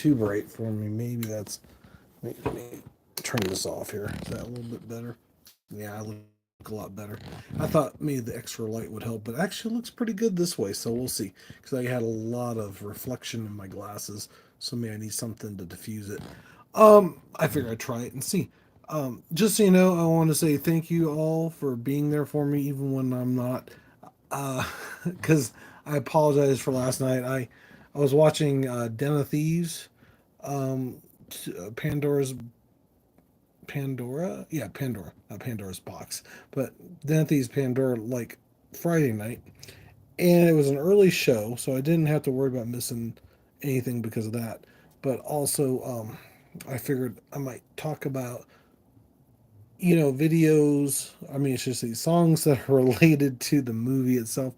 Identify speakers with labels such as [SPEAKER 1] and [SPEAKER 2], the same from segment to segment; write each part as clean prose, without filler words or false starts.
[SPEAKER 1] too bright for me. Maybe that's. Let me turn this off here. Is that a little bit better? Yeah, I look a lot better. I thought maybe the extra light would help, but actually it looks pretty good this way. So we'll see. Because I had a lot of reflection in my glasses, so maybe I need something to diffuse it. I figured I'd try it and see. Just so you know, I want to say thank you all for being there for me, even when I'm not. Because I apologize for last night. I was watching Den of Thieves, um, Pandora's Pandora, yeah, Pandora, not Pandora's box, but Den of Thieves Pandora like Friday night, and it was an early show, so I didn't have to worry about missing anything because of that. But also, I figured I might talk about videos. I mean, it's just these songs that are related to the movie itself.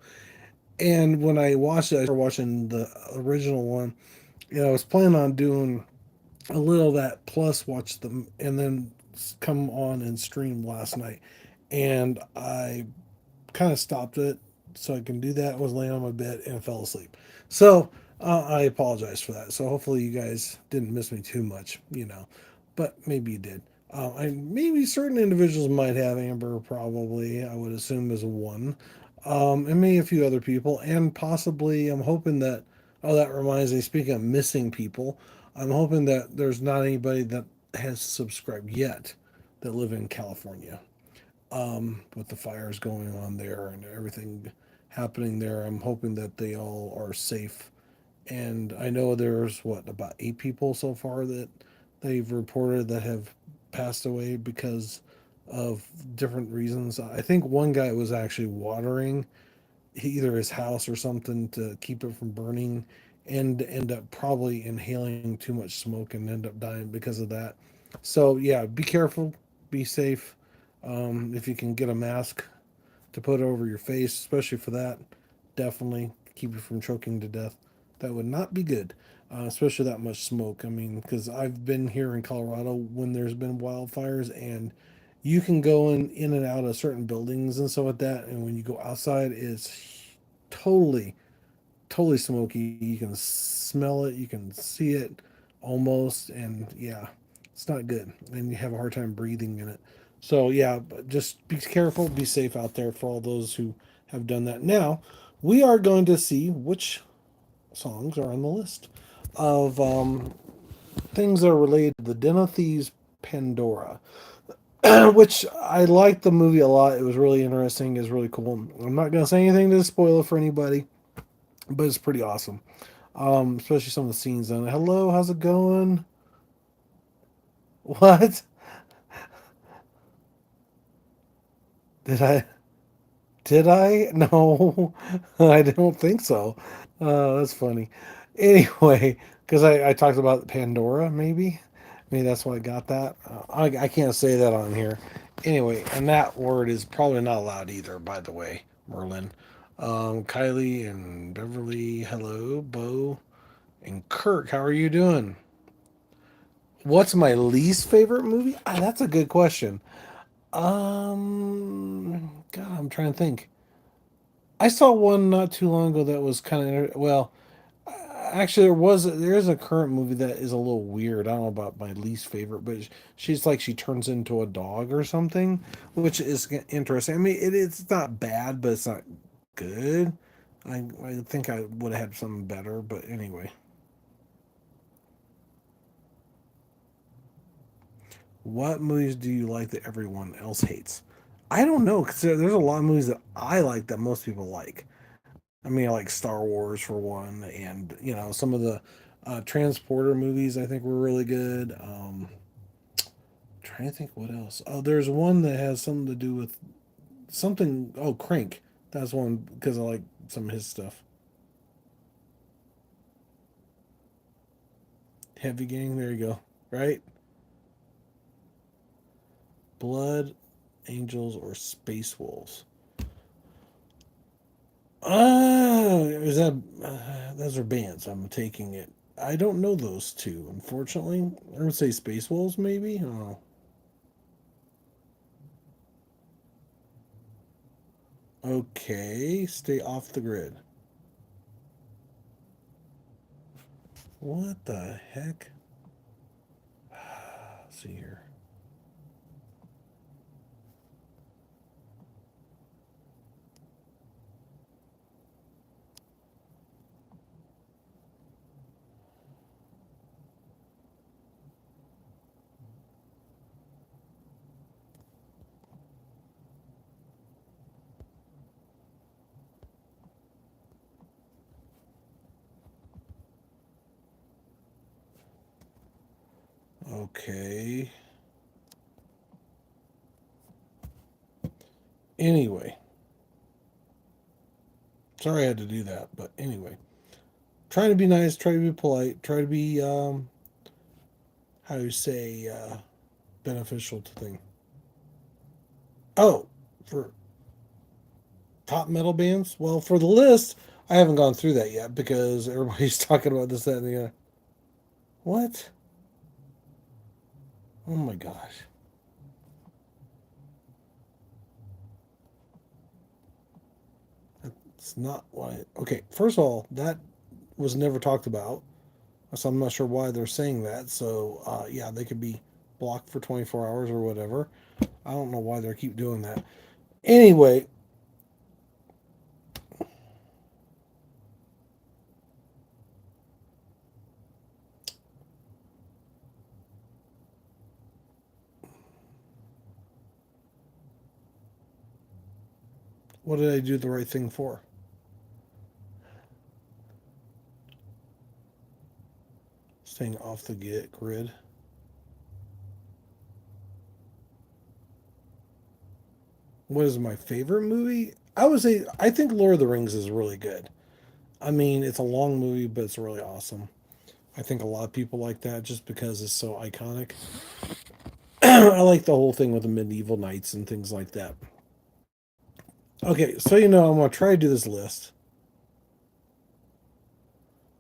[SPEAKER 1] And when I watched it, I started watching the original one. I was planning on doing a little of that plus watch them and then come on and stream last night. And I kind of stopped it so I can do that. I was laying on my bed and fell asleep. So I apologize for that. So hopefully you guys didn't miss me too much, but maybe you did. Maybe certain individuals might have. Amber probably, I would assume, is one, and maybe a few other people, and possibly I'm hoping that. Oh, that reminds me. Speaking of missing people, I'm hoping that there's not anybody that has subscribed yet that live in California, with the fires going on there and everything happening there. I'm hoping that they all are safe. And I know there's what about 8 people so far that they've reported that have passed away because of different reasons. I think one guy was actually watering either his house or something to keep it from burning and end up probably inhaling too much smoke and end up dying because of that. So yeah, be careful, be safe. If you can get a mask to put over your face, especially for that, definitely keep you from choking to death. That would not be good, especially that much smoke. I mean, because I've been here in Colorado when there's been wildfires, and you can go in and out of certain buildings and stuff like that. And when you go outside, it's totally, totally smoky. You can smell it, you can see it almost, and yeah, it's not good. And you have a hard time breathing in it. So yeah, but just be careful, be safe out there for all those who have done that. Now, we are going to see which songs are on the list of things that are related to the Den of Thieves Pandora, which I liked the movie a lot. It was really interesting. It was really cool. I'm not going to say anything to spoil it for anybody, but it's pretty awesome. Especially some of the scenes on it. Hello, how's it going? What? Did I? Did I? No, I don't think so. That's funny. Anyway, because I talked about Pandora, maybe that's why I got that. I can't say that on here. Anyway, and that word is probably not allowed either. By the way, Merlin, Kylie and Beverly, hello, Bo and Kirk. How are you doing? What's my least favorite movie? That's a good question. God, I'm trying to think. I saw one not too long ago that was kind of well. Actually, there is a current movie that is a little weird. I don't know about my least favorite, but she's like she turns into a dog or something, which is interesting. I mean, it's not bad, but it's not good. I think I would have had something better, but anyway. What movies do you like that everyone else hates? I don't know because there's a lot of movies that I like that most people like. I mean, I like Star Wars for one, and some of the Transporter movies I think were really good. Trying to think what else. Oh, there's one that has something to do with something. Oh, Crank. That's one because I like some of his stuff. Heavy Gang. There you go. Right. Blood Angels or Space Wolves. Is that those are bands? I'm taking it. I don't know those two, unfortunately. I would say Space Wolves, maybe. Oh, okay. Stay off the grid. What the heck? Let's see here. Okay. Anyway, sorry I had to do that, but anyway, try to be nice, try to be polite, try to be how you say beneficial to things. Oh, for top metal bands. Well, for the list, I haven't gone through that yet because everybody's talking about this, that, and the other. What? Oh my gosh. It's not why. Okay, first of all, that was never talked about. So I'm not sure why they're saying that. So, yeah, they could be blocked for 24 hours or whatever. I don't know why they keep doing that. Anyway, what did I do the right thing for? Staying off the grid. What is my favorite movie? I would say I think Lord of the Rings is really good. I mean, it's a long movie, but it's really awesome. I think a lot of people like that just because it's so iconic. I like the whole thing with the medieval knights and things like that. Okay, so I'm gonna try to do this list.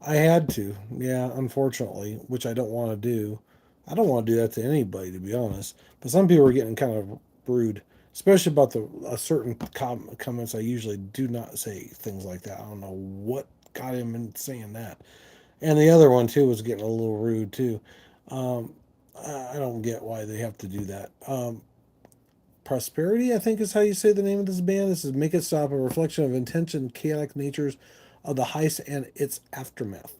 [SPEAKER 1] I had to, yeah, unfortunately, which I don't want to do. I don't want to do that to anybody, to be honest. But some people are getting kind of rude, especially about the certain comments. I usually do not say things like that. I don't know what got him in saying that. And the other one too was getting a little rude too. Um, I don't get why they have to do that. Prosperity, I think, is how you say the name of this band. This is Make It Stop, a reflection of intention, chaotic natures of the heist and its aftermath.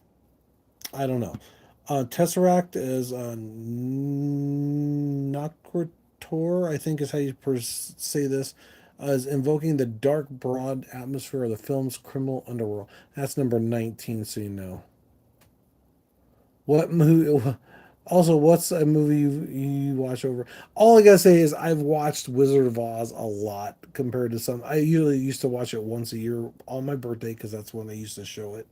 [SPEAKER 1] I don't know. Tesseract is Nocrator, I think is how you say this, is invoking the dark, broad atmosphere of the film's criminal underworld. That's number 19, so you know. What movie? Also, what's a movie you watch over? All I gotta say is I've watched Wizard of Oz a lot compared to some. I usually used to watch it once a year on my birthday because that's when they used to show it.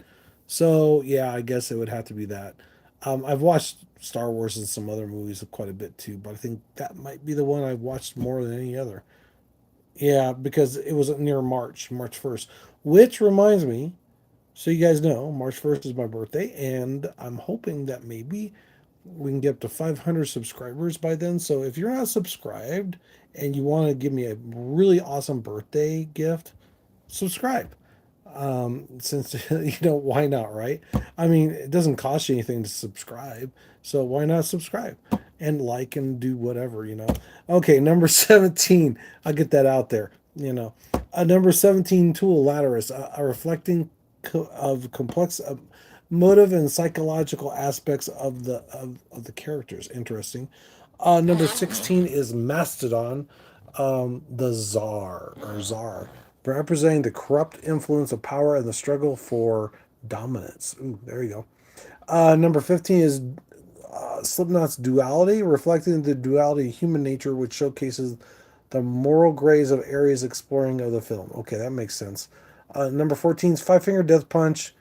[SPEAKER 1] So yeah, I guess it would have to be that. I've watched Star Wars and some other movies quite a bit too, but I think that might be the one I've watched more than any other. Yeah, because it was near March 1st, which reminds me. So you guys know, March 1st is my birthday, and I'm hoping that maybe we can get up to 500 subscribers by then. So if you're not subscribed and you want to give me a really awesome birthday gift, subscribe. Since why not, right? I mean, it doesn't cost you anything to subscribe, so why not subscribe and like and do whatever. Okay, number 17. I'll get that out there. Number 17, Tool Lateris, a reflecting of complex motive and psychological aspects of the characters. Interesting. Number 16 is Mastodon, the Czar, representing the corrupt influence of power and the struggle for dominance. Ooh, there you go. Number 15 is Slipknot's Duality, reflecting the duality of human nature, which showcases the moral grays of areas exploring of the film. Okay, that makes sense. Number 14 is Five Finger Death Punch,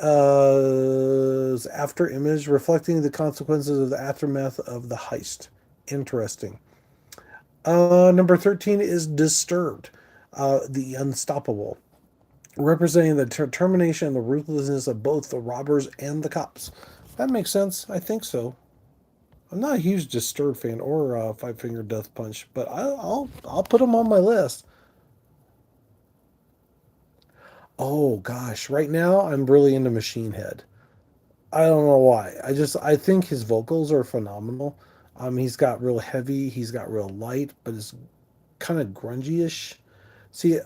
[SPEAKER 1] after image, reflecting the consequences of the aftermath of the heist. Interesting. Number 13 is Disturbed, the Unstoppable, representing the determination and the ruthlessness of both the robbers and the cops. That makes sense. I think so. I'm not a huge Disturbed fan or Five Finger Death Punch, but I'll put them on my list. Oh gosh, right now I'm really into Machine Head. I don't know why. I think his vocals are phenomenal. He's got real heavy, he's got real light, but it's kind of grungy-ish. See,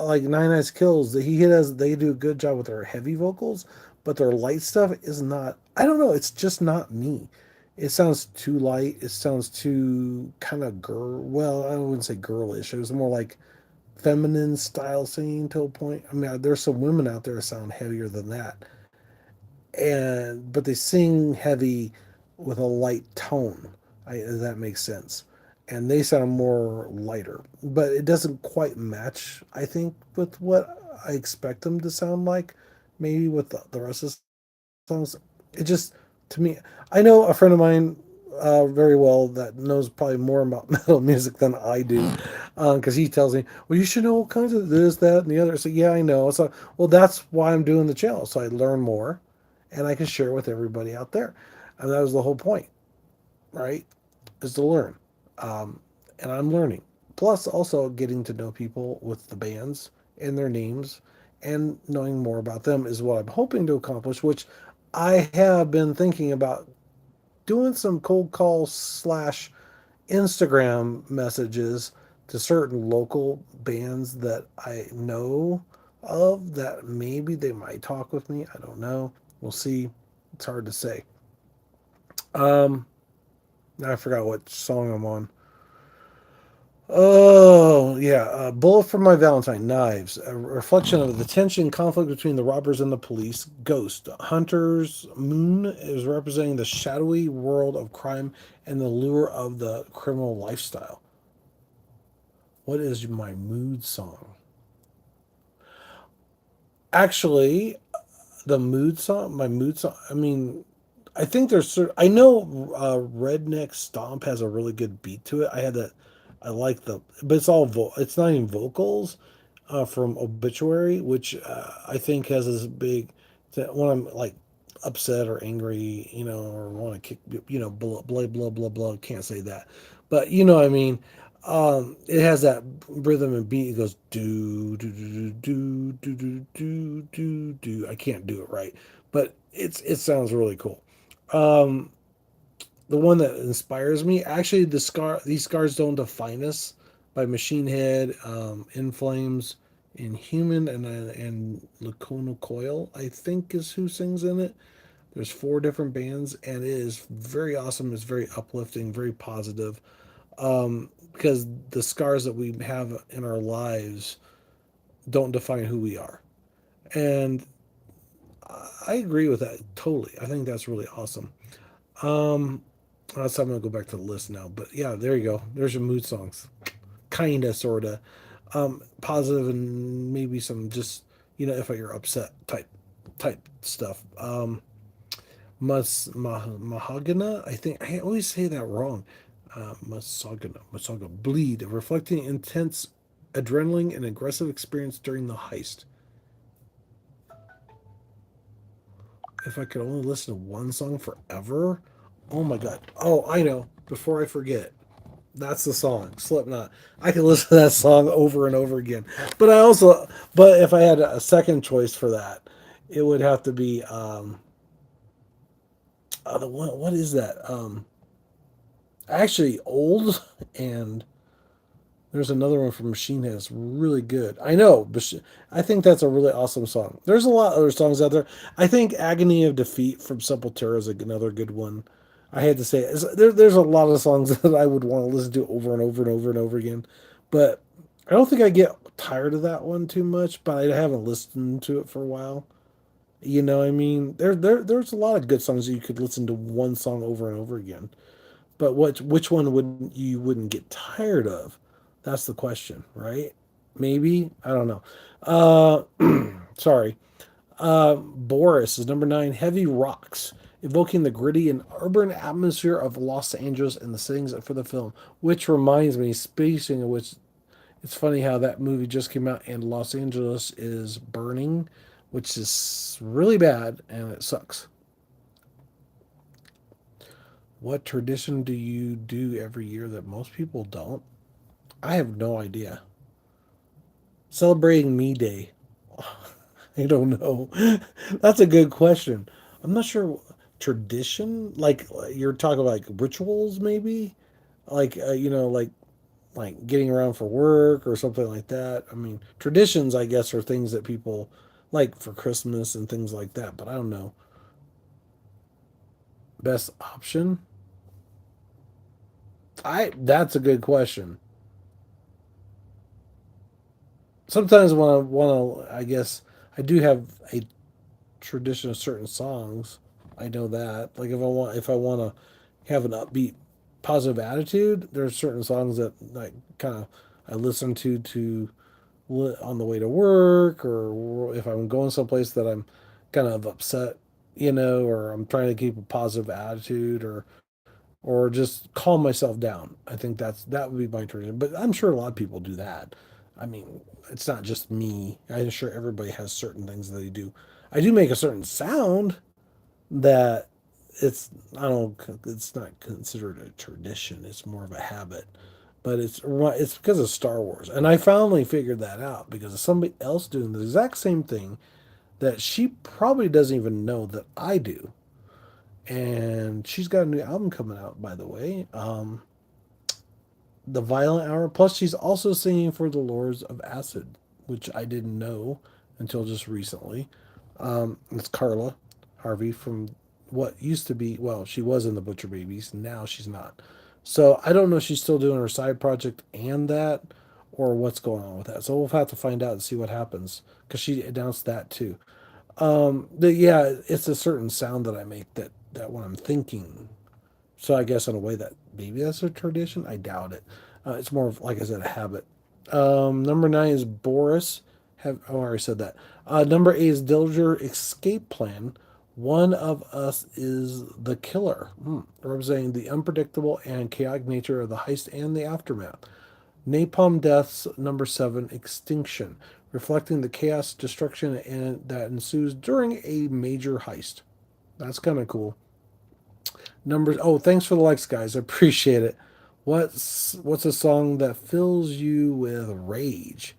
[SPEAKER 1] like Nine Eyes Kills, he does they do a good job with their heavy vocals, but their light stuff is not. I don't know. It's just not me. It sounds too light. It sounds too kind of girl. Well, I wouldn't say girlish. It was more like feminine style singing to a point. I mean, there's some women out there that sound heavier than that, and but they sing heavy with a light tone. If that makes sense. And they sound more lighter, but it doesn't quite match. I think with what I expect them to sound like, maybe with the rest of the songs. It just to me, I know a friend of mine very well that knows probably more about metal music than I do, because he tells me, "Well, you should know all kinds of this, that, and the other." So yeah, I know. So well, that's why I'm doing the channel, so I learn more, and I can share with everybody out there, and that was the whole point, right? Is to learn, um, and I'm learning. Plus, also getting to know people with the bands and their names, and knowing more about them is what I'm hoping to accomplish. Which I have been thinking about doing some cold calls slash Instagram messages to certain local bands that I know of that maybe they might talk with me. I don't know. We'll see. It's hard to say. Um, I forgot what song I'm on. Oh, yeah. Bullet for My Valentine, Knives. A reflection of the tension and conflict between the robbers and the police. Ghost. Hunter's Moon is representing the shadowy world of crime and the lure of the criminal lifestyle. What is my mood song? Actually, my mood song, I mean, I think I know Redneck Stomp has a really good beat to it. I like but it's not even vocals from Obituary, which I think has this big, when I'm like upset or angry, or want to kick, blah, blah, blah, blah, blah, can't say that. But you know what I mean? It has that rhythm and beat. It goes do do do do do do do do. I can't do it right, but it sounds really cool. Um, the one that inspires me, actually, these scars don't define us by Machine Head, In Flames, Inhuman, and Lacuna Coil, I think is who sings in it. There's four different bands, and it is very awesome. It's very uplifting, very positive. Because the scars that we have in our lives don't define who we are. And I agree with that totally. I think that's really awesome. Um, so I'm gonna go back to the list now. But yeah, there you go. There's your mood songs. Kinda, sorta. Positive and maybe some just if you're upset type stuff. Mahogana. I think I always say that wrong. Masagana. Bleed, reflecting intense adrenaline and aggressive experience during the heist. If I could only listen to one song forever, oh my god. Oh, I know. Before I forget, that's the song, Slipknot. I could listen to that song over and over again. But if I had a second choice for that, it would have to be the one. What is that? Actually, old and there's another one from Machine Head that's really good. I know, but I think that's a really awesome song. There's a lot of other songs out there. I think Agony of Defeat from Sepultura is another good one. I had to say it. There's a lot of songs that I would want to listen to over and over and over and over again. But I don't think I get tired of that one too much, but I haven't listened to it for a while. You know what I mean? There's a lot of good songs that you could listen to one song over and over again. But which one wouldn't get tired of? That's the question, right? Maybe I don't know. Sorry. Boris is number 9. Heavy Rocks, evoking the gritty and urban atmosphere of Los Angeles and the settings for the film. Which reminds me, speaking of which, it's funny how that movie just came out and Los Angeles is burning, which is really bad and it sucks. What tradition do you do every year that most people don't? I have no idea. Celebrating Me Day. I don't know. That's a good question. I'm not sure. Tradition, like you're talking about like rituals, maybe, like like getting around for work or something like that. I mean, traditions, I guess, are things that people like for Christmas and things like that. But I don't know. Best option? I That's a good question. Sometimes when I want to, I guess I do have a tradition of certain songs. I know that. Like if I want to have an upbeat, positive attitude, there's certain songs that like kind of I listen to on the way to work, or if I'm going someplace that I'm kind of upset, or I'm trying to keep a positive attitude, or just calm myself down. I think that would be my tradition. But I'm sure a lot of people do that. I mean, it's not just me. I'm sure everybody has certain things that they do. I do make a certain sound that it's I don't it's not considered a tradition. It's more of a habit. But it's because of Star Wars, and I finally figured that out because of somebody else doing the exact same thing that she probably doesn't even know that I do. And she's got a new album coming out, by the way. The Violent Hour. Plus, she's also singing for the Lords of Acid, which I didn't know until just recently. It's Carla Harvey from what used to be, well, she was in the Butcher Babies. Now she's not. So I don't know if she's still doing her side project and that, or what's going on with that. So we'll have to find out and see what happens because she announced that too. Yeah, it's a certain sound that I make that when I'm thinking, so I guess in a way that maybe that's a tradition. I doubt it. It's more of, like I said, a habit. Number nine is Boris. I already said that. Number eight is Dillinger Escape Plan. One of Us is the Killer, representing the unpredictable and chaotic nature of the heist and the aftermath. Napalm Death's number seven, Extinction, reflecting the chaos, destruction, and that ensues during a major heist. That's kind of cool. Numbers. Oh, thanks for the likes, guys. I appreciate it. What's a song that fills you with rage?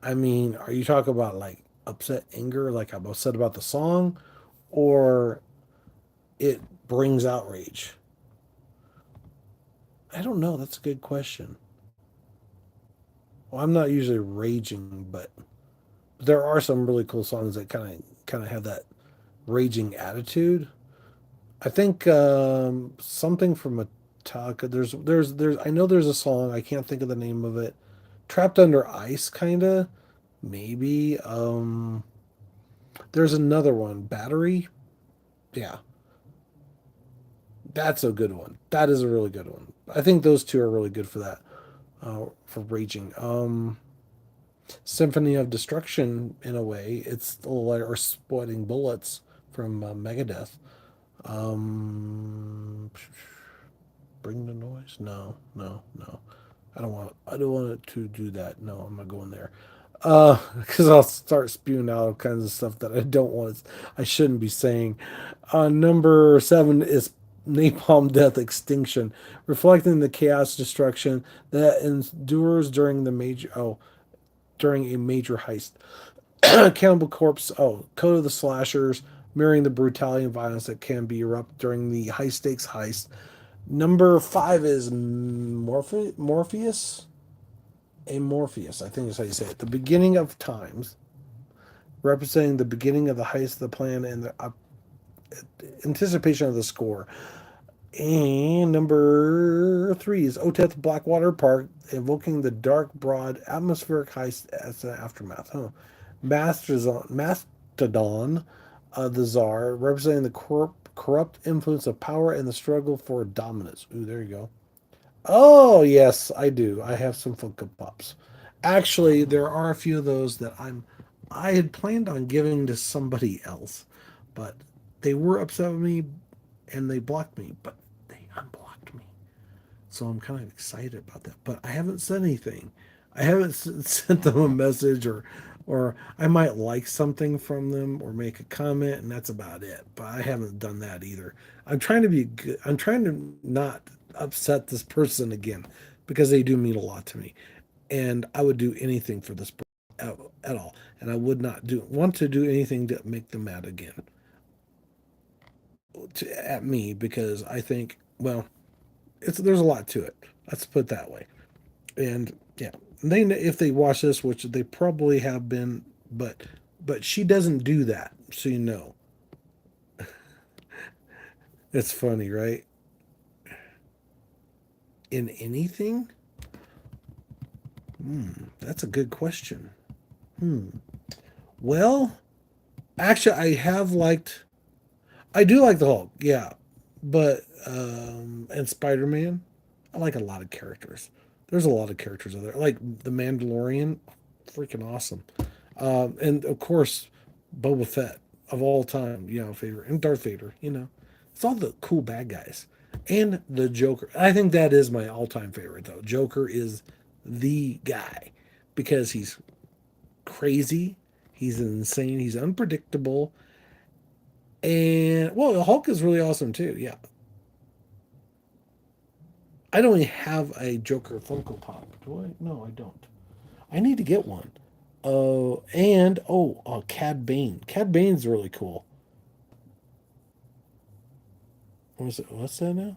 [SPEAKER 1] I mean, are you talking about like upset anger, like I'm upset about the song, or it brings out rage? I don't know. That's a good question. Well, I'm not usually raging, but there are some really cool songs that kind of have that raging attitude. I think something from Metallica. There's I know there's a song. I can't think of the name of it. Trapped Under Ice, kinda maybe. There's another one. Battery. Yeah, that's a good one. That is a really good one. I think those two are really good for that. For raging. Symphony of Destruction in a way. It's a little like or Sweating Bullets from Megadeth. Um, Bring the noise? No, no, no. I don't want it to do that. No, I'm not going there. Because I'll start spewing out all kinds of stuff that I don't want. I shouldn't be saying. Number seven is Napalm Death Extinction, reflecting the chaos destruction that endures during a major heist. Cannibal Corpse. Oh, Code of the Slashers, mirroring the brutality and violence that can be erupt during the high stakes heist. Number five is Morpheus. Amorpheus, I think is how you say it. The beginning of times, representing the beginning of the heist of the plan and the anticipation of the score. And number three is Oteth Blackwater Park, evoking the dark, broad, atmospheric heist as an aftermath. Huh. Mastodon, the Czar, representing the corrupt influence of power and the struggle for dominance. Ooh, there you go. Oh, yes, I do. I have some Funko Pops. Actually, there are a few of those that I had planned on giving to somebody else, but they were upset with me and they blocked me, but they unblocked me. So I'm kind of excited about that. But I haven't said anything. I haven't sent them a message, or I might like something from them or make a comment, and that's about it. But I haven't done that either. I'm trying to be good. I'm trying to not upset this person again because they do mean a lot to me, and I would do anything for this person at all, and I would not do want to do anything to make them mad again. at me because I think, well, it's there's a lot to it. Let's put it that way. And yeah, they if they watch this, which they probably have been, but she doesn't do that, so you know. It's funny, right? In anything? That's a good question. Well, actually, I do like the Hulk, yeah, but and Spider Man, I like a lot of characters. There's a lot of characters out there, like the Mandalorian, freaking awesome, and of course, Boba Fett of all time, favorite, and Darth Vader. It's all the cool bad guys, and the Joker. I think that is my all-time favorite though. Joker is the guy because he's crazy, he's insane, he's unpredictable, and well, Hulk is really awesome too. Yeah, I don't even have a Joker Funko Pop. Do I? No, I don't. I need to get one. Cad Bane. Cad Bane's really cool. What's it? What's that now?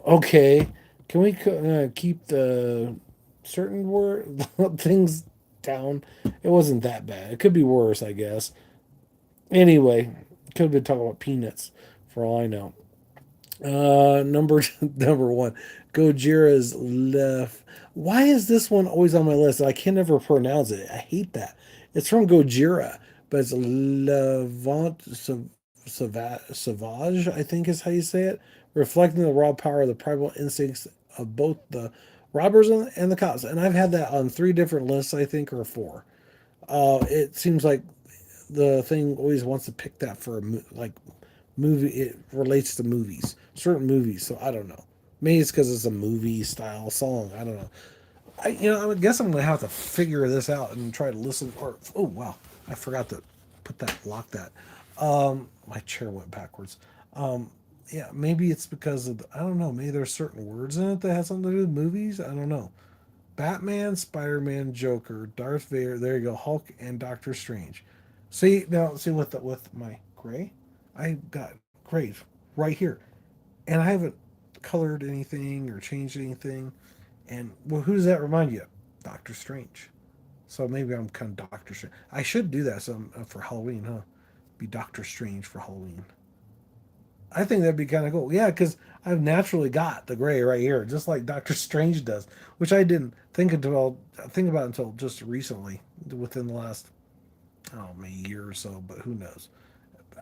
[SPEAKER 1] Okay, can we keep the certain word things down? It wasn't that bad. It could be worse, I guess. Anyway, could have been talking about peanuts for all I know. Number number one, Gojira's left. Why is this one always on my list? I can never pronounce it. I hate that. It's from Gojira, but it's Levant Sauvage, I think is how you say it, reflecting the raw power of the primal instincts of both the robbers and the cops. And I've had that on three different lists, I think, or four. It seems like the thing always wants to pick that for like movie. It relates to movies, certain movies. So I don't know. Maybe it's because it's a movie style song. I don't know. I guess I'm gonna have to figure this out and try to listen. Or oh wow, I forgot to put that lock that. My chair went backwards. Yeah, maybe it's because of I don't know. Maybe there's certain words in it that has something to do with movies. I don't know. Batman, Spider Man, Joker, Darth Vader. There you go. Hulk and Doctor Strange. See now, see with my gray, I got gray right here, and I haven't colored anything or changed anything. And well, who does that remind you of? Doctor Strange. So maybe I'm kind of Doctor Strange. I should do that some for Halloween, huh? Be Doctor Strange for Halloween. I think that'd be kind of cool. Yeah, because I've naturally got the gray right here, just like Doctor Strange does, which I didn't think about until just recently, within the last maybe a year or so. But who knows?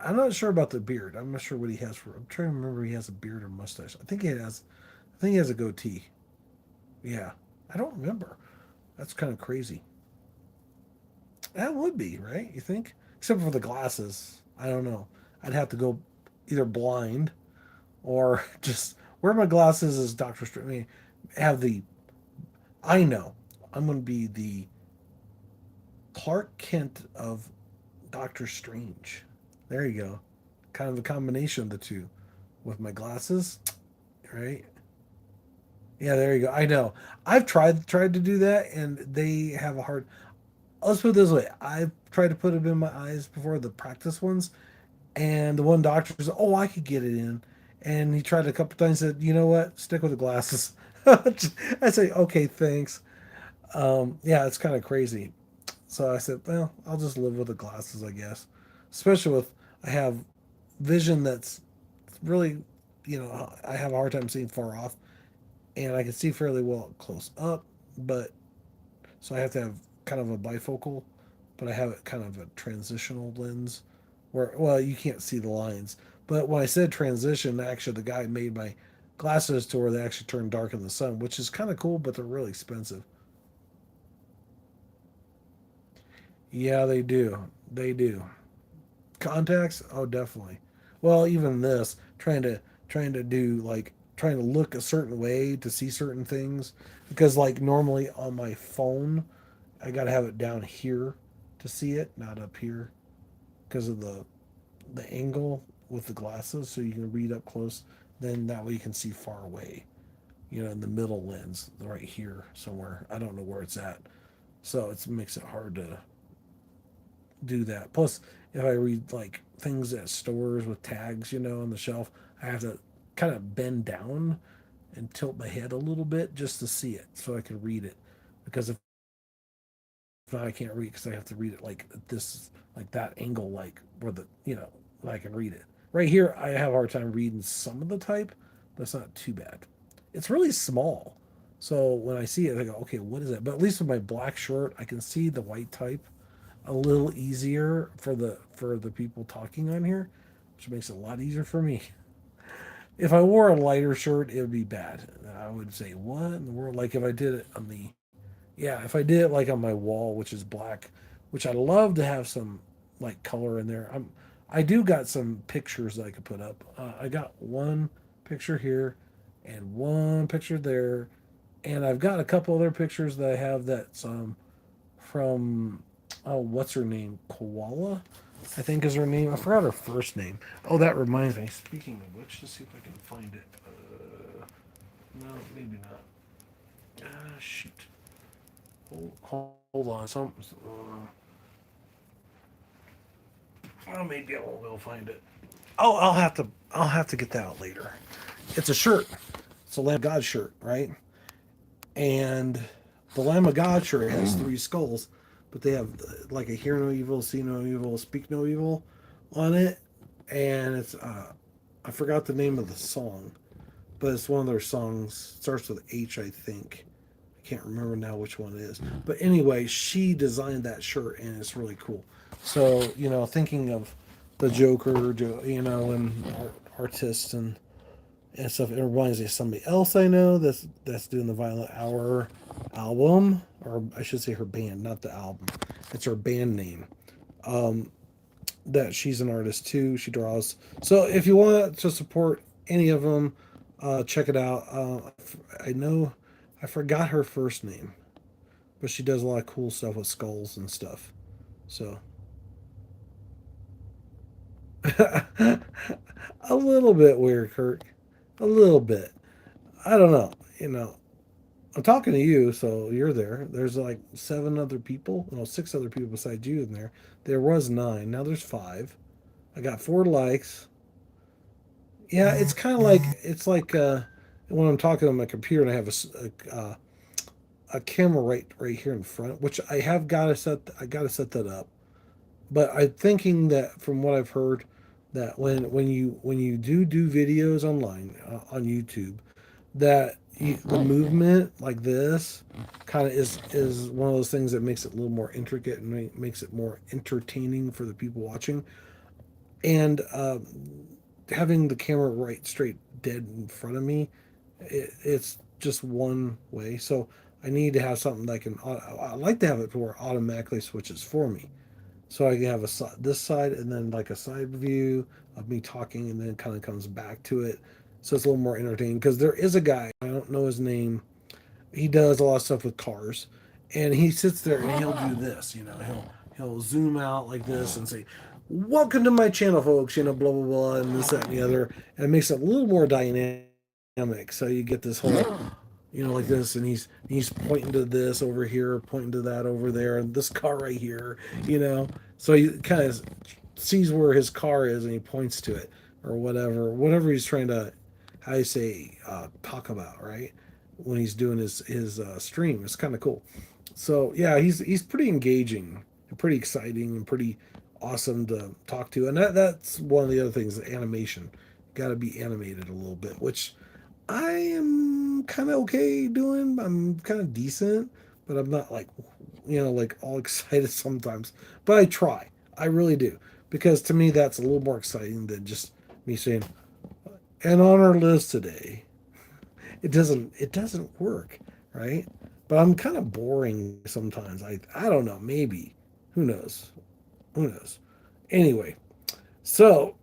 [SPEAKER 1] I'm not sure about the beard. I'm not sure what he has for. I'm trying to remember if he has a beard or mustache. I think he has. I think he has a goatee. Yeah, I don't remember. That's kind of crazy. That would be right. You think? Except for the glasses. I don't know. I'd have to go either blind or just wear my glasses as Doctor Strange. I mean, have the. I know. I'm going to be the Clark Kent of Doctor Strange. There you go. Kind of a combination of the two with my glasses, right? Yeah, there you go. I know. I've tried to do that, and they have a hard. Let's put it this way: I've tried to put them in my eyes before the practice ones, and the one doctor said, "Oh, I could get it in," and he tried a couple times. Said, "You know what? Stick with the glasses." I say, "Okay, thanks." Yeah, it's kind of crazy. So I said, "Well, I'll just live with the glasses, I guess." Especially with I have vision that's really, I have a hard time seeing far off, and I can see fairly well close up, but so I have to have kind of a bifocal, but I have it kind of a transitional lens where, well, you can't see the lines. But when I said transition, actually, the guy made my glasses to where they actually turn dark in the sun, which is kind of cool, but they're really expensive. Yeah, they do. They do. Contacts? Oh, definitely. Well, even this, trying to do like trying to look a certain way to see certain things because like normally on my phone I got to have it down here to see it, not up here because of the angle with the glasses so you can read up close. Then that way you can see far away. In the middle lens, right here somewhere. I don't know where it's at. So it makes it hard to do that. Plus, if I read like things at stores with tags, on the shelf, I have to kind of bend down and tilt my head a little bit just to see it so I can read it. Because if not, I can't read because I have to read it like this, like that angle, like where I can read it. Right here, I have a hard time reading some of the type, but it's not too bad. It's really small. So when I see it, I go, okay, what is that? But at least with my black shirt, I can see the white type a little easier for the people talking on here, which makes it a lot easier for me. If I wore a lighter shirt, it would be bad. I would say, what in the world? Like if I did it on the, yeah, if I did it like on my wall, which is black, which I love to have some like color in there. I do got some pictures that I could put up. I got one picture here, and one picture there, and I've got a couple other pictures that I have that's from what's her name? Koala, I think is her name. I forgot her first name. Oh, that reminds me. Speaking of which, let's see if I can find it. No, maybe not. Shoot. Hold on. Oh, maybe I won't be able to find it. Oh, I'll have to get that out later. It's a shirt. It's a Lamb of God shirt, right? And the Lamb of God shirt has three skulls, but they have like a hear no evil, see no evil, speak no evil on it, and it's I forgot the name of the song, but it's one of their songs. It starts with H, I think. I can't remember now which one it is. But anyway, she designed that shirt, and it's really cool. So thinking of the Joker, and artists and stuff. It reminds me of somebody else I know that's doing the Violent Hour album, or I should say her band, not the album. It's her band name. Um, that she's an artist too. She draws. So if you want to support any of them, check it out. I know I forgot her first name, but she does a lot of cool stuff with skulls and stuff. So a little bit weird, Kirk. A little bit. I don't know. I'm talking to you, so you're there. There's like seven other people, no, six other people besides you in there. There was nine. Now there's five. I got four likes. Yeah, it's like when I'm talking on my computer and I have a camera right here in front, which I have got to set. I got to set that up. But I'm thinking that from what I've heard, that when you do videos online on YouTube, that the movement like this kind of is one of those things that makes it a little more intricate and makes it more entertaining for the people watching. And having the camera right straight dead in front of me, it's just one way. So I need to have something that can. I like to have it where it automatically switches for me, so I can have this side and then like a side view of me talking, and then it kind of comes back to it. So it's a little more entertaining because there is a guy, I don't know his name. He does a lot of stuff with cars, and he sits there and he'll do this. He'll zoom out like this and say, "Welcome to my channel, folks." Blah blah blah, and this that and the other, and it makes it a little more dynamic. So you get this whole like this, and he's pointing to this over here, pointing to that over there, and this car right here. So he kind of sees where his car is and he points to it or whatever he's trying to, how you say, talk about, right? When he's doing his stream, it's kind of cool. So yeah, he's pretty engaging and pretty exciting and pretty awesome to talk to, and that's one of the other things. The animation, got to be animated a little bit, which I am kind of okay doing. I'm kind of decent, but I'm not like, like all excited sometimes. But I try. I really do. Because to me, that's a little more exciting than just me saying, and on our list today, it doesn't work, right? But I'm kind of boring sometimes. I don't know. Maybe. Who knows? Who knows? Anyway, so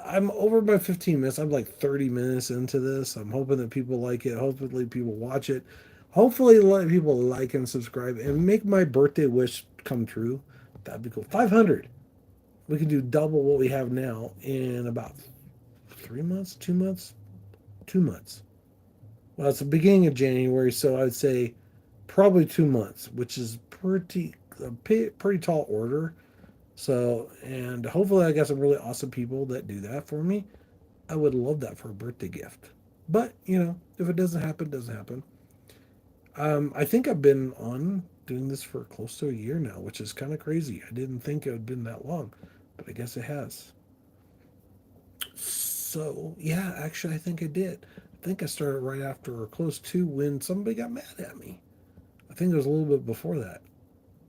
[SPEAKER 1] I'm over my 15 minutes. I'm like 30 minutes into this. I'm hoping that people like it. Hopefully, people watch it. Hopefully, let people like and subscribe and make my birthday wish come true. That'd be cool. 500. We can do double what we have now in about 3 months, 2 months, 2 months. Well, it's the beginning of January, so I'd say probably 2 months, which is pretty tall order. So, and hopefully, I got some really awesome people that do that for me. I would love that for a birthday gift. But, if it doesn't happen, it doesn't happen. I think I've been on doing this for close to a year now, which is kind of crazy. I didn't think it had been that long, but I guess it has. So, yeah, actually, I think I did. I think I started right after or close to when somebody got mad at me. I think it was a little bit before that.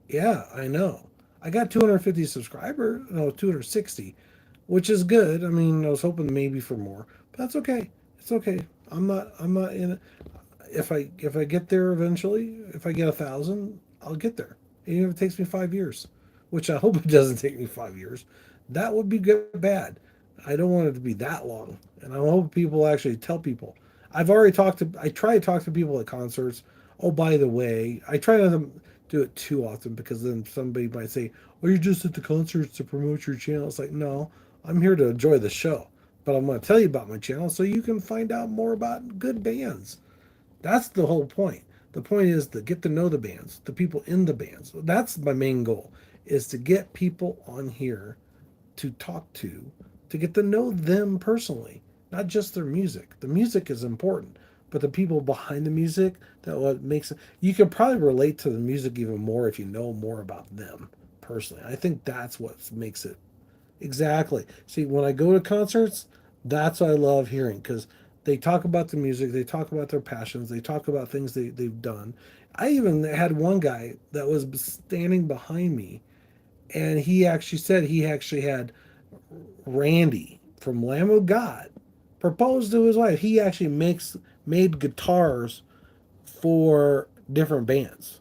[SPEAKER 1] Yeah, I know. I got 250 subscribers, no, 260, which is good. I mean, I was hoping maybe for more, but that's okay. It's okay. I'm not in it. If I get there eventually, if I get 1,000, I'll get there. Even if it takes me 5 years, which I hope it doesn't take me 5 years, that would be good bad. I don't want it to be that long, and I hope people actually tell people. I try to talk to people at concerts. Oh, by the way, I try not to do it too often because then somebody might say, "Oh, you're just at the concerts to promote your channel." It's like, no, I'm here to enjoy the show, but I'm going to tell you about my channel so you can find out more about good bands. That's the whole point. The point is to get to know the bands, the people in the bands. That's my main goal, is to get people on here to talk to get to know them personally, not just their music. The music is important, but the people behind the music, that what makes it. You can probably relate to the music even more if you know more about them personally. I think that's what makes it. Exactly. See, when I go to concerts, that's what I love hearing because they talk about the music, they talk about their passions, they talk about things they've done. I even had one guy that was standing behind me, and he actually said he actually had Randy from Lamb of God proposed to his wife. He actually made guitars for different bands.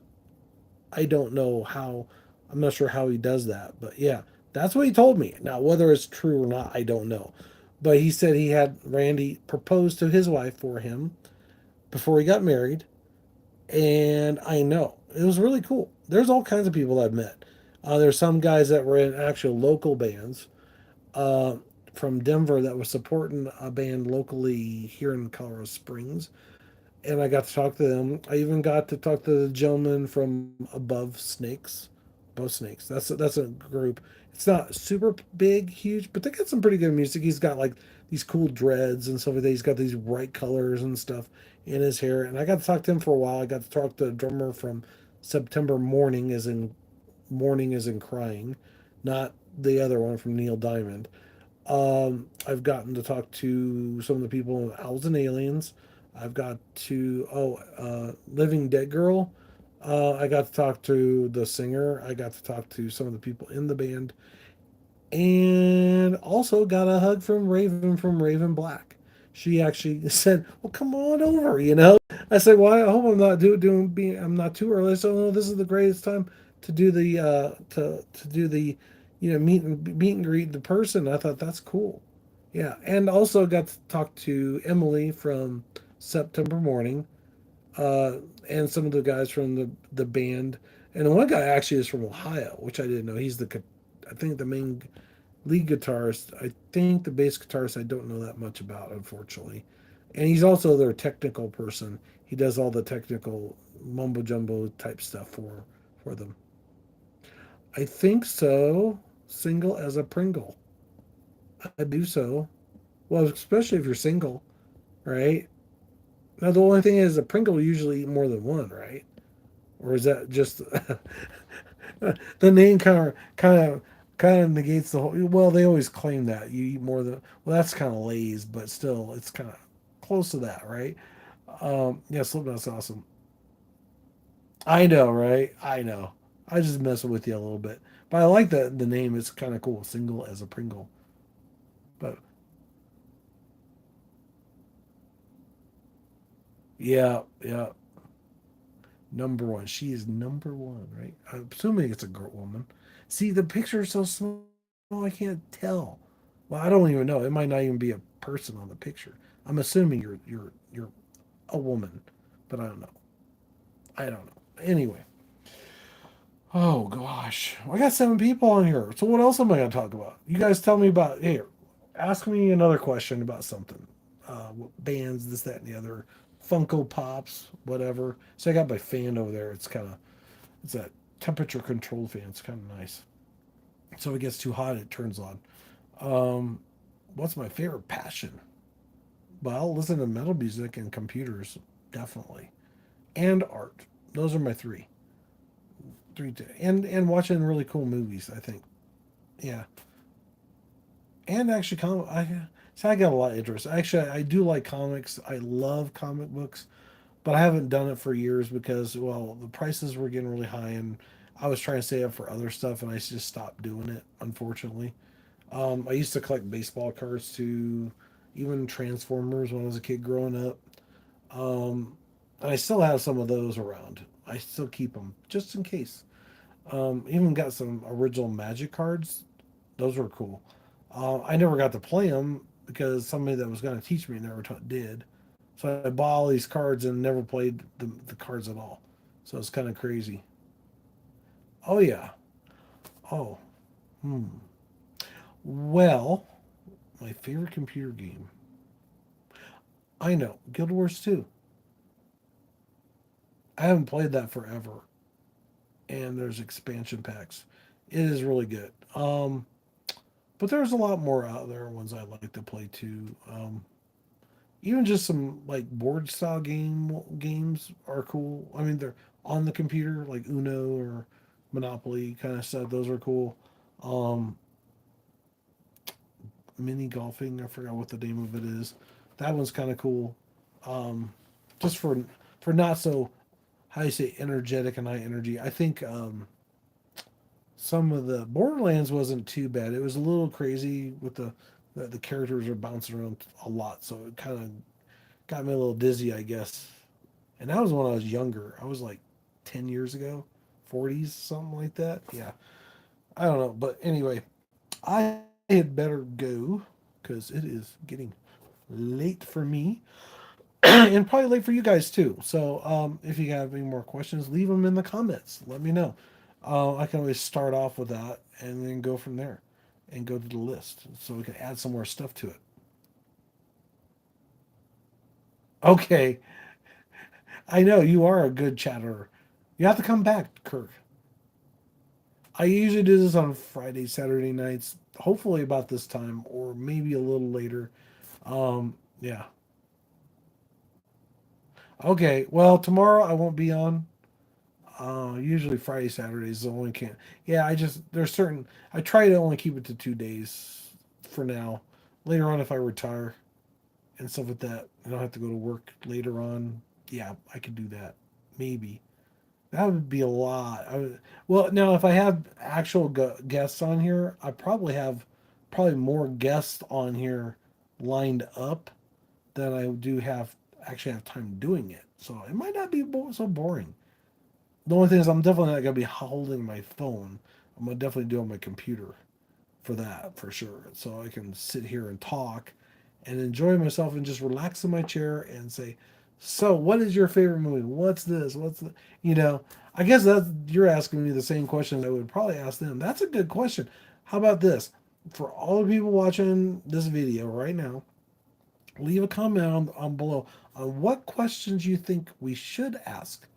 [SPEAKER 1] I don't know how. I'm not sure how he does that, but yeah, that's what he told me. Now, whether it's true or not, I don't know. But he said he had Randy propose to his wife for him before he got married, and I know it was really cool. There's all kinds of people I've met. There's some guys that were in actual local bands uh, from Denver that was supporting a band locally here in Colorado Springs, and I got to talk to them. I even got to talk to the gentleman from Above Snakes. Above Snakes. That's a group. It's not super big, huge, but they got some pretty good music. He's got like these cool dreads and stuff like that. He's got these bright colors and stuff in his hair. And I got to talk to him for a while. I got to talk to the drummer from September Morning as in crying, not the other one from Neil Diamond. I've gotten to talk to some of the people in Owls and Aliens. I've got to Living Dead Girl. I got to talk to the singer. I got to talk to some of the people in the band, and also got a hug from Raven Black. She actually said, "Well, come on over." I said, "Well, I hope I'm not doing being I'm not too early." So, "Oh, this is the greatest time to do the to do the meet and greet the person." I thought that's cool. Yeah, and also got to talk to Emily from September Morning, uh, and some of the guys from the band. And one guy actually is from Ohio, which I didn't know. I think the main lead guitarist. I think the bass guitarist I don't know that much about, unfortunately. And he's also their technical person. He does all the technical mumbo jumbo type stuff for them. I think so. Single as a Pringle. I do so. Well, especially if you're single, right? Now the only thing is a Pringle usually eat more than one, right? Or is that just the name kind of negates the whole. Well, they always claim that you eat more than. Well, that's kind of lays, but still, it's kind of close to that, right? Yeah, Slipknot's awesome. I know, right? I know. I just messing with you a little bit, but I like the name. It's kind of cool. Single as a Pringle, but yeah, yeah. Number one. She is number one, right? I'm assuming it's a girl woman. See, the picture is so small, I can't tell. Well, I don't even know. It might not even be a person on the picture. I'm assuming you're a woman, but I don't know. I don't know. Anyway, oh gosh, I got 7 people on here. So what else am I gonna talk about? You guys tell me about here. Ask me another question about something. Bands, this, that, and the other. Funko Pops, whatever. So I got my fan over there. It's a temperature controlled fan. It's kind of nice. So if it gets too hot, it turns on. Um, what's my favorite passion? Well, listen to metal music and computers, definitely, and art. Those are my three, and watching really cool movies. I think, yeah, and actually, so I got a lot of interest. Actually, I do like comics. I love comic books, but I haven't done it for years because, well, the prices were getting really high, and I was trying to save up for other stuff, and I just stopped doing it. Unfortunately, I used to collect baseball cards too, even Transformers when I was a kid growing up. Um, and I still have some of those around. I still keep them just in case. Even got some original Magic cards. Those were cool. I never got to play them because somebody that was going to teach me never did. So I bought all these cards and never played the cards at all. So it's kind of crazy. Oh yeah. Oh. Hmm. Well, my favorite computer game. I know Guild Wars 2. I haven't played that forever, and there's expansion packs. It is really good. But there's a lot more out there ones I like to play too. Even just some like board style games are cool. I mean, they're on the computer like Uno or Monopoly kind of stuff. Those are cool. Um, Mini golfing. I forgot what the name of it is. That one's kind of cool. Um, just for not so how you say energetic and high energy. I think some of the Borderlands wasn't too bad. It was a little crazy with the characters are bouncing around a lot, so it kind of got me a little dizzy, I guess. And that was when I was younger. I was like 10 years ago, 40s, something like that. Yeah, I don't know, but anyway, I had better go because it is getting late for me and probably late for you guys too. So if you have any more questions, leave them in the comments. Let me know. I can always start off with that and then go from there and go to the list so we can add some more stuff to it. Okay, I know you are a good chatterer. You have to come back, Kirk. I usually do this on Friday, Saturday nights, hopefully about this time or maybe a little later. Yeah. Okay. Well, tomorrow I won't be on. Usually Friday, Saturdays the only can. Yeah, I just there's certain. I try to only keep it to 2 days for now. Later on, if I retire and stuff like that, I don't have to go to work later on. Yeah, I could do that. Maybe that would be a lot. Well, now if I have actual guests on here, I probably have probably more guests on here lined up than I do have actually have time doing it. So it might not be so boring. The only thing is, I'm definitely not gonna be holding my phone. I'm gonna definitely do it on my computer for that for sure. So I can sit here and talk and enjoy myself and just relax in my chair and say, "So, what is your favorite movie? What's this? What's the?" You know, I guess that you're asking me the same question I would probably ask them. That's a good question. How about this? For all the people watching this video right now, leave a comment on below on what questions you think we should ask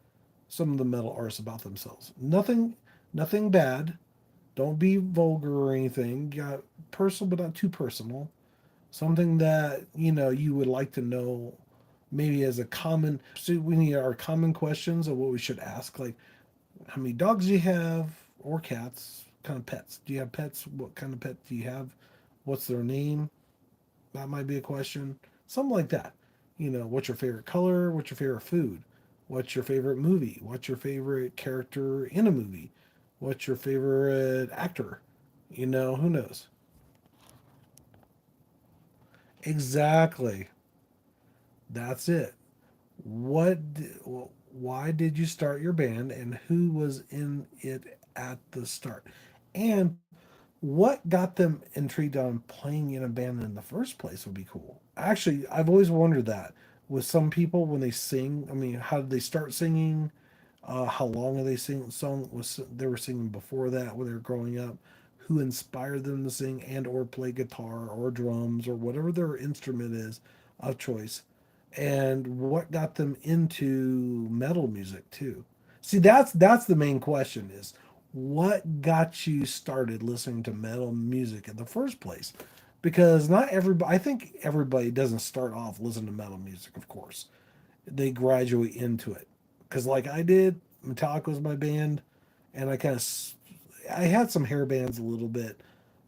[SPEAKER 1] some of the metal artists about themselves. Nothing bad. Don't be vulgar or anything. Got personal, but not too personal. Something that you would like to know, maybe as a common. So we need our common questions of what we should ask, like how many dogs do you have, or cats? What kind of pets? Do you have pets? What kind of pet do you have? What's their name? That might be a question. Something like that. What's your favorite color? What's your favorite food? What's your favorite movie? What's your favorite character in a movie? What's your favorite actor? Who knows? Exactly. That's it. Why did you start your band and who was in it at the start? And what got them intrigued on playing in a band in the first place would be cool. Actually, I've always wondered that with some people when they sing. I mean, how did they start singing? How long are they singing? Song was they were singing before that when they were growing up? Who inspired them to sing and or play guitar or drums or whatever their instrument is of choice? And what got them into metal music too? See, that's the main question is what got you started listening to metal music in the first place? Because not everybody, I think everybody doesn't start off listening to metal music, of course. They graduate into it. Because, like I did, Metallica was my band, and I had some hair bands a little bit,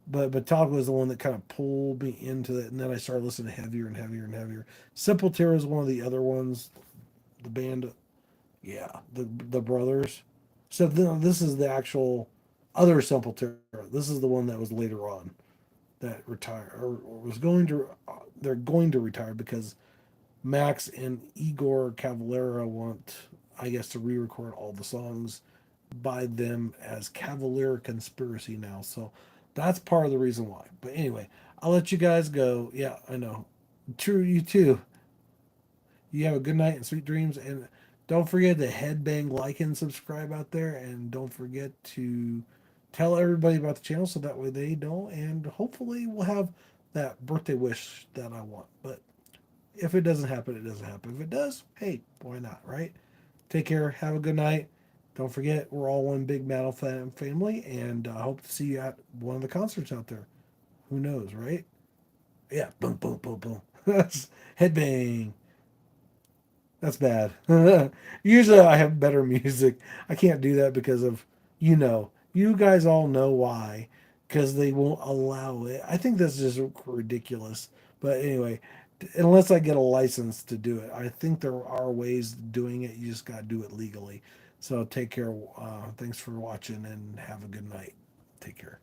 [SPEAKER 1] but Metallica was the one that kind of pulled me into it, and then I started listening to heavier and heavier and heavier. Simple Terror is one of the other ones, the band, yeah, the brothers. So this is the actual other Simple Terror. This is the one that was later on that retired or was going to. They're going to retire because Max and Igor Cavalera want, I guess, to re-record all the songs by them as Cavalier Conspiracy now. So that's part of the reason why. But anyway, I'll let you guys go. Yeah, I know. True, you too. You have a good night and sweet dreams. And don't forget to headbang, like, and subscribe out there. And don't forget to tell everybody about the channel so that way they know. And hopefully, we'll have that birthday wish that I want. But if it doesn't happen, it doesn't happen. If it does, hey, why not, right? Take care. Have a good night. Don't forget, we're all one big metal family. And I hope to see you at one of the concerts out there. Who knows, right? Yeah, boom, boom, boom, boom. That's headbang. That's bad. Usually I have better music. I can't do that because of, you guys all know why. Because they won't allow it. I think that's just ridiculous. But anyway, unless I get a license to do it, I think there are ways of doing it. You just got to do it legally. So take care. Thanks for watching and have a good night. Take care.